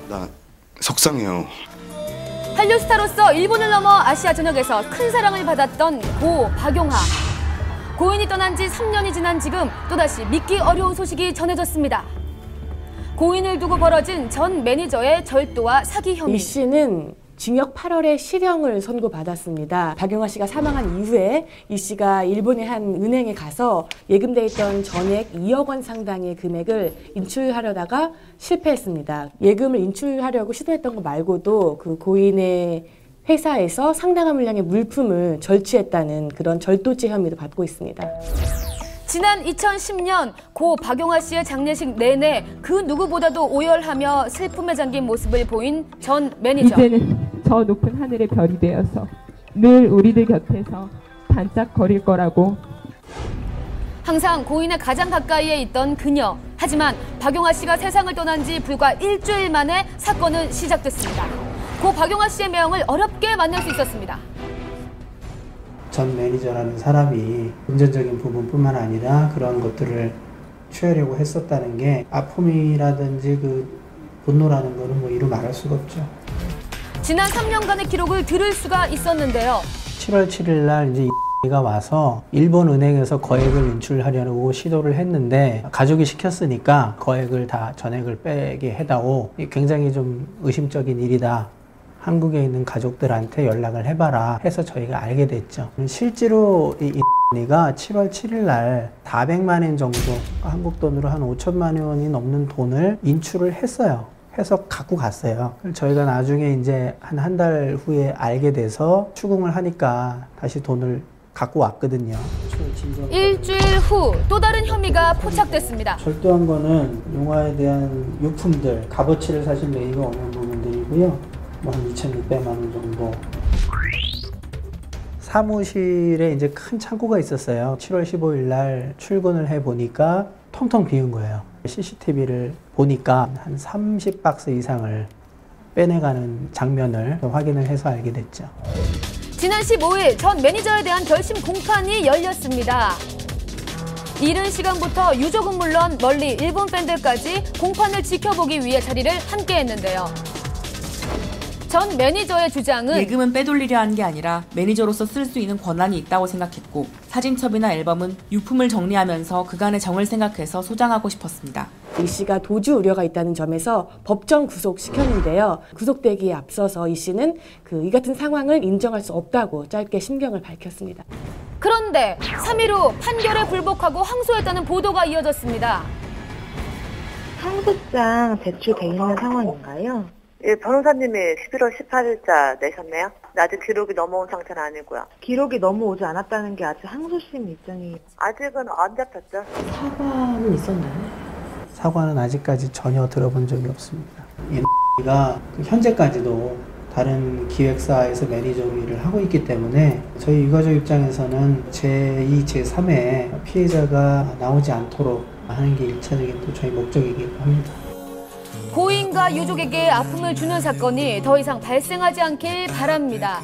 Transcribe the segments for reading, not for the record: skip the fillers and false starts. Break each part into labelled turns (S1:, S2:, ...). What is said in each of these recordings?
S1: 나 속상해요.
S2: 한류 스타로서 일본을 넘어 아시아 전역에서 큰 사랑을 받았던 고 박용하. 고인이 떠난 지 3년이 지난 지금 또다시 믿기 어려운 소식이 전해졌습니다. 고인을 두고 벌어진 전 매니저의 절도와 사기 혐의.
S3: 이 씨는 징역 8월에 실형을 선고받았습니다. 박용하 씨가 사망한 이후에 이 씨가 일본의 한 은행에 가서 예금돼 있던 전액 2억 원 상당의 금액을 인출하려다가 실패했습니다. 예금을 인출하려고 시도했던 거 말고도 그 고인의 회사에서 상당한 물량의 물품을 절취했다는 그런 절도죄 혐의도 받고 있습니다.
S2: 지난 2010년 고 박용하 씨의 장례식 내내 그 누구보다도 오열하며 슬픔에 잠긴 모습을 보인 전 매니저.
S4: 이제는 저 높은 하늘의 별이 되어서 늘 우리들 곁에서 반짝거릴 거라고.
S2: 항상 고인의 가장 가까이에 있던 그녀. 하지만 박용하 씨가 세상을 떠난 지 불과 일주일 만에 사건은 시작됐습니다. 고 박용하 씨의 명을 어렵게 만날 수 있었습니다.
S5: 전 매니저라는 사람이 금전적인 부분뿐만 아니라 그런 것들을 취하려고 했었다는 게 아픔이라든지 그 분노라는 거는 뭐 이루 말할 수가 없죠.
S2: 지난 3년간의 기록을 들을 수가 있었는데요.
S5: 7월 7일 날 이제 가 와서 일본 은행에서 거액을 인출하려고 시도를 했는데 가족이 시켰으니까 거액을 다 전액을 빼게 해다오. 굉장히 좀 의심적인 일이다. 한국에 있는 가족들한테 연락을 해봐라 해서 저희가 알게 됐죠. 실제로 이가 7월 7일 날 400만 원 정도, 한국 돈으로 한 5천만 원이 넘는 돈을 인출을 했어요. 해서 갖고 갔어요. 저희가 나중에 이제 한 달 후에 알게 돼서 추궁을 하니까 다시 돈을 갖고 왔거든요.
S2: 일주일 후 또 다른 혐의가 포착됐습니다.
S5: 절도한 거는 용화에 대한 유품들, 값어치를 사실 매입이 없는 부분들이고요. 한 2,600만 원 정도. 사무실에 이제 큰 창고가 있었어요. 7월 15일 날 출근을 해 보니까 텅텅 비운 거예요. CCTV를 보니까 한 30박스 이상을 빼내가는 장면을 확인을 해서 알게 됐죠.
S2: 지난 15일 전 매니저에 대한 결심 공판이 열렸습니다. 이른 시간부터 유족은 물론 멀리 일본 팬들까지 공판을 지켜보기 위해 자리를 함께 했는데요. 전 매니저의 주장은
S6: 예금은 빼돌리려 한 게 아니라 매니저로서 쓸 수 있는 권한이 있다고 생각했고 사진첩이나 앨범은 유품을 정리하면서 그간의 정을 생각해서 소장하고 싶었습니다.
S3: 이 씨가 도주 우려가 있다는 점에서 법정 구속시켰는데요. 구속되기에 앞서서 이 씨는 이 같은 상황을 인정할 수 없다고 짧게 심경을 밝혔습니다.
S2: 그런데 3일 후 판결에 불복하고 항소했다는 보도가 이어졌습니다.
S7: 항소장 제출돼 있는 상황인가요?
S8: 예, 변호사님이 11월 18일자 내셨네요. 아직 기록이 넘어온 상태는 아니고요.
S7: 기록이 넘어오지 않았다는 게 아직 항소심 일정이...
S8: 아직은 안 잡혔죠.
S3: 사과는 있었나요?
S5: 사과는 아직까지 전혀 들어본 적이 없습니다. 이가 현재까지도 다른 기획사에서 매니저 일을 하고 있기 때문에 저희 유가족 입장에서는 제2, 제3의 피해자가 나오지 않도록 하는 게 1차적인 또 저희 목적이기도 합니다.
S2: 고인과 유족에게 아픔을 주는 사건이 더 이상 발생하지 않길 바랍니다.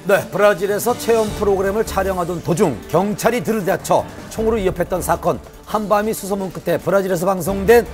S9: 네, 브라질에서 체험 프로그램을 촬영하던 도중 경찰이 들이닥쳐 총으로 위협했던 사건. 한밤이 수소문 끝에 브라질에서 방송된